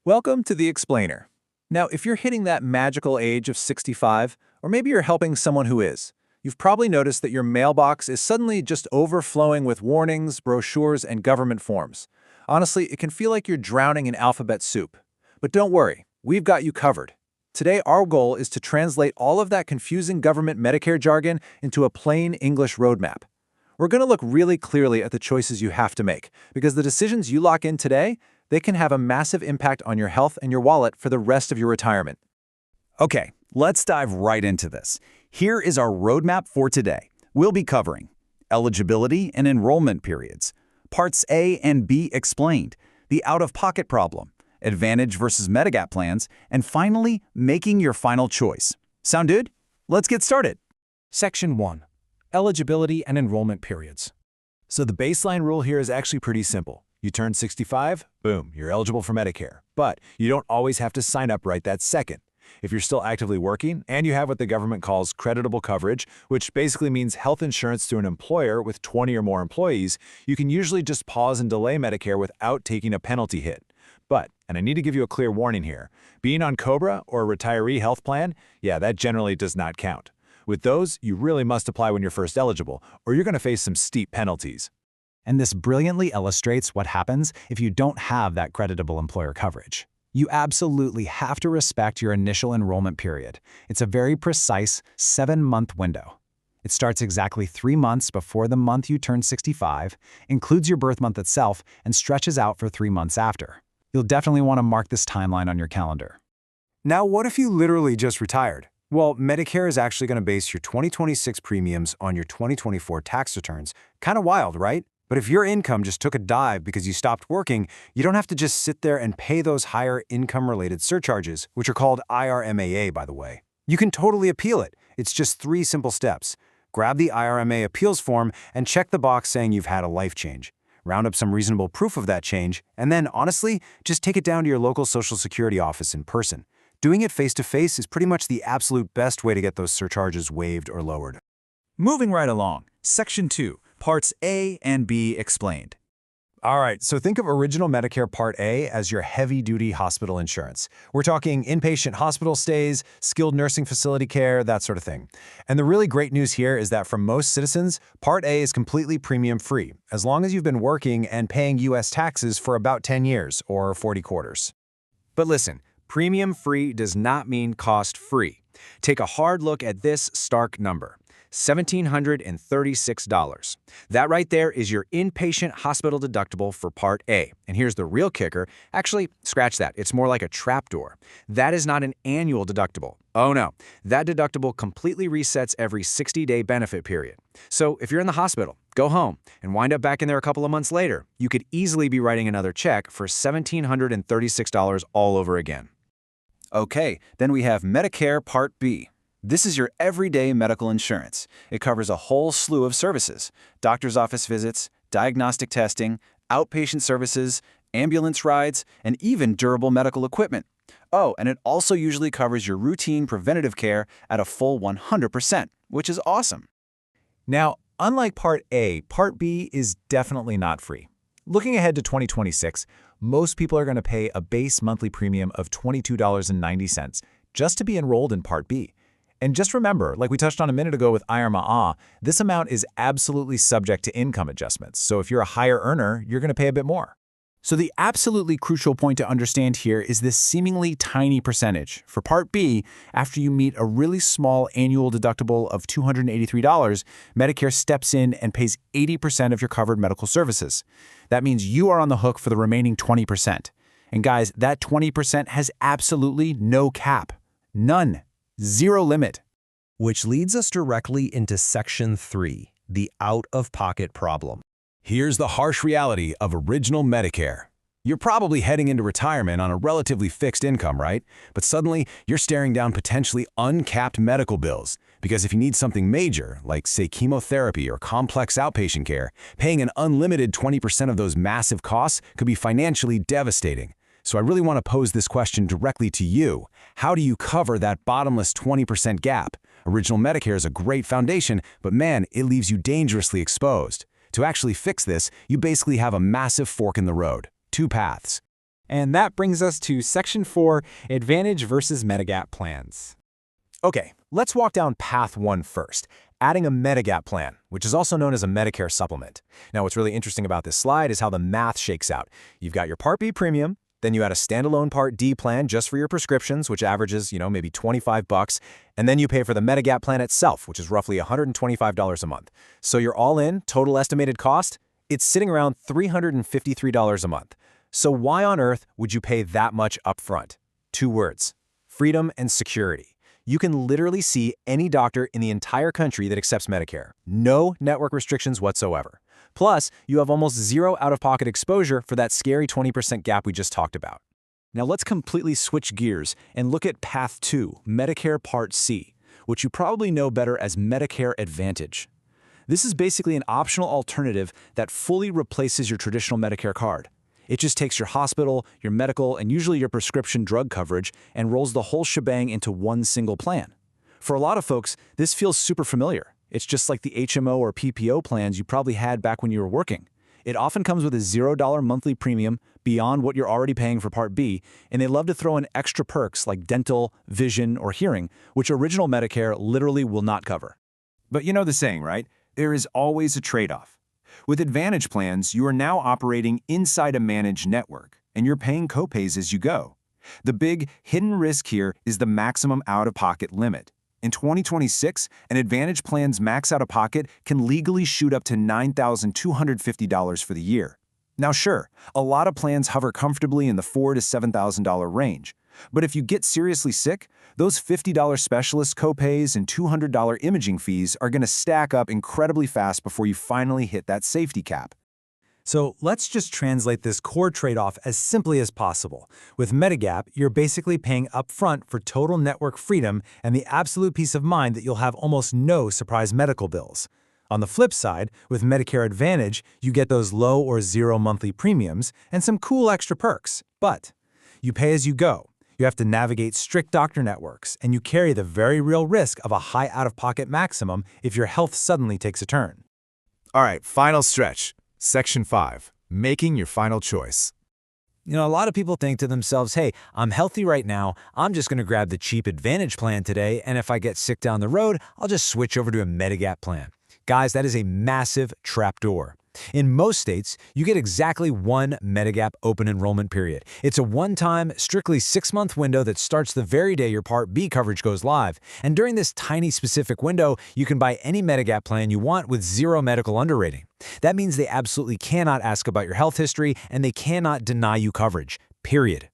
Welcome to The Explainer. Now, if you're hitting that magical age of 65, or maybe you're helping someone who is, you've probably noticed that your mailbox is suddenly just overflowing with warnings, brochures, and government forms. Honestly, it can feel like you're drowning in alphabet soup. But don't worry, we've got you covered. Today, our goal is to translate all of that confusing government Medicare jargon into a plain English roadmap. We're going to look really clearly at the choices you have to make, because the decisions you lock in today, they can have a massive impact on your health and your wallet for the rest of your retirement. Okay, let's dive right into this. Here is our roadmap for today. We'll be covering eligibility and enrollment periods, Parts A and B explained, the out-of-pocket problem, Advantage versus Medigap plans, and finally, making your final choice. Sound good? Let's get started. Section 1. Eligibility and enrollment periods. So the baseline rule here is actually pretty simple. You turn 65, boom, you're eligible for Medicare. But you don't always have to sign up right that second. If you're still actively working and you have what the government calls creditable coverage, which basically means health insurance through an employer with 20 or more employees, you can usually just pause and delay Medicare without taking a penalty hit. But, and I need to give you a clear warning here, being on COBRA or a retiree health plan, that generally does not count. With those, you really must apply when you're first eligible, or you're going to face some steep penalties. And this brilliantly illustrates what happens if you don't have that creditable employer coverage. You absolutely have to respect your initial enrollment period. It's a very precise 7-month window. It starts exactly 3 months before the month you turn 65, includes your birth month itself, and stretches out for 3 months after. You'll definitely want to mark this timeline on your calendar. Now, what if you literally just retired? Well, Medicare is actually going to base your 2026 premiums on your 2024 tax returns. Kind of wild, right? But if your income just took a dive because you stopped working, you don't have to just sit there and pay those higher income-related surcharges, which are called IRMAA, by the way. You can totally appeal it. It's just 3 simple steps. Grab the IRMA appeals form and check the box saying you've had a life change. Round up some reasonable proof of that change, and then, honestly, just take it down to your local Social Security office in person. Doing it face-to-face is pretty much the absolute best way to get those surcharges waived or lowered. Moving right along, Section 2, Parts A and B explained. All right, so think of original Medicare Part A as your heavy-duty hospital insurance. We're talking inpatient hospital stays, skilled nursing facility care, that sort of thing. And the really great news here is that for most citizens, Part A is completely premium-free, as long as you've been working and paying U.S. taxes for about 10 years, or 40 quarters. But listen, premium-free does not mean cost-free. Take a hard look at this stark number. $1,736. That right there is your inpatient hospital deductible for Part A. And here's the real kicker. Actually, scratch that. It's more like a trapdoor. That is not an annual deductible. Oh no, that deductible completely resets every 60-day benefit period. So if you're in the hospital, go home, and wind up back in there a couple of months later, you could easily be writing another check for $1,736 all over again. Okay, then we have Medicare Part B. This is your everyday medical insurance. It covers a whole slew of services: doctor's office visits, diagnostic testing, outpatient services, ambulance rides, and even durable medical equipment. Oh, and it also usually covers your routine preventative care at a full 100%, which is awesome. Now, unlike Part A, Part B is definitely not free. Looking ahead to 2026, most people are going to pay a base monthly premium of $22.90 just to be enrolled in Part B. And just remember, like we touched on a minute ago with IRMAA, this amount is absolutely subject to income adjustments. So if you're a higher earner, you're going to pay a bit more. So the absolutely crucial point to understand here is this seemingly tiny percentage. For Part B, after you meet a really small annual deductible of $283, Medicare steps in and pays 80% of your covered medical services. That means you are on the hook for the remaining 20%. And guys, that 20% has absolutely no cap. None. Zero limit. Which leads us directly into Section 3, the out-of-pocket problem. Here's the harsh reality of original Medicare. You're probably heading into retirement on a relatively fixed income, right? But suddenly, you're staring down potentially uncapped medical bills. Because if you need something major, like say chemotherapy or complex outpatient care, paying an unlimited 20% of those massive costs could be financially devastating. So I really want to pose this question directly to you. How do you cover that bottomless 20% gap? Original Medicare is a great foundation, but man, it leaves you dangerously exposed. To actually fix this, you basically have a massive fork in the road. 2 paths. And that brings us to Section 4, Advantage versus Medigap plans. Okay, let's walk down path 1 first, adding a Medigap plan, which is also known as a Medicare supplement. Now, what's really interesting about this slide is how the math shakes out. You've got your Part B premium, then you add a standalone Part D plan just for your prescriptions, which averages, maybe $25, and then you pay for the Medigap plan itself, which is roughly $125 a month. So you're all in, total estimated cost, it's sitting around $353 a month. So why on earth would you pay that much upfront? 2 words: freedom and security. You can literally see any doctor in the entire country that accepts Medicare. No network restrictions whatsoever. Plus, you have almost zero out-of-pocket exposure for that scary 20% gap we just talked about. Now let's completely switch gears and look at Path 2, Medicare Part C, which you probably know better as Medicare Advantage. This is basically an optional alternative that fully replaces your traditional Medicare card. It just takes your hospital, your medical, and usually your prescription drug coverage and rolls the whole shebang into one single plan. For a lot of folks, this feels super familiar. It's just like the HMO or PPO plans you probably had back when you were working. It often comes with a $0 monthly premium beyond what you're already paying for Part B, and they love to throw in extra perks like dental, vision, or hearing, which original Medicare literally will not cover. But you know the saying, right? There is always a trade-off. With Advantage plans, you are now operating inside a managed network, and you're paying copays as you go. The big, hidden risk here is the maximum out-of-pocket limit. In 2026, an Advantage plan's max out-of-pocket can legally shoot up to $9,250 for the year. Now sure, a lot of plans hover comfortably in the $4,000 to $7,000 range. But if you get seriously sick, those $50 specialist copays and $200 imaging fees are going to stack up incredibly fast before you finally hit that safety cap. So let's just translate this core trade-off as simply as possible. With Medigap, you're basically paying upfront for total network freedom and the absolute peace of mind that you'll have almost no surprise medical bills. On the flip side, with Medicare Advantage, you get those low or zero monthly premiums and some cool extra perks. But you pay as you go. You have to navigate strict doctor networks, and you carry the very real risk of a high out-of-pocket maximum if your health suddenly takes a turn. All right, final stretch. Section 5, making your final choice. A lot of people think to themselves, hey, I'm healthy right now, I'm just going to grab the cheap Advantage plan today, and if I get sick down the road, I'll just switch over to a Medigap plan. Guys, that is a massive trapdoor. In most states, you get exactly one Medigap open enrollment period. It's a one-time, strictly 6-month window that starts the very day your Part B coverage goes live. And during this tiny specific window, you can buy any Medigap plan you want with zero medical underrating. That means they absolutely cannot ask about your health history, and they cannot deny you coverage. Period.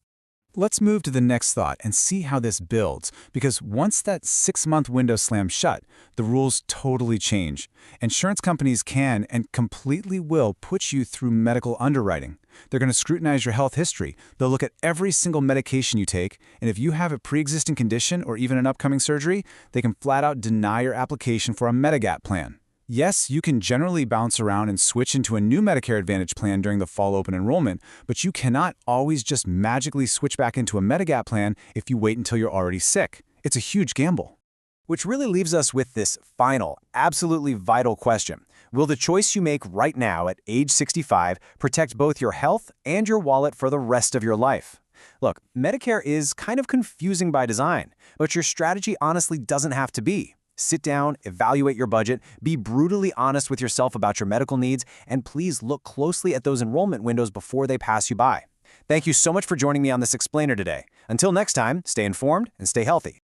Let's move to the next thought and see how this builds, because once that 6-month window slams shut, the rules totally change. Insurance companies can and completely will put you through medical underwriting. They're going to scrutinize your health history. They'll look at every single medication you take, and if you have a pre-existing condition or even an upcoming surgery, they can flat out deny your application for a Medigap plan. Yes, you can generally bounce around and switch into a new Medicare Advantage plan during the fall open enrollment, but you cannot always just magically switch back into a Medigap plan if you wait until you're already sick. It's a huge gamble. Which really leaves us with this final, absolutely vital question. Will the choice you make right now at age 65 protect both your health and your wallet for the rest of your life? Look, Medicare is kind of confusing by design, but your strategy honestly doesn't have to be. Sit down, evaluate your budget, be brutally honest with yourself about your medical needs, and please look closely at those enrollment windows before they pass you by. Thank you so much for joining me on this explainer today. Until next time, stay informed and stay healthy.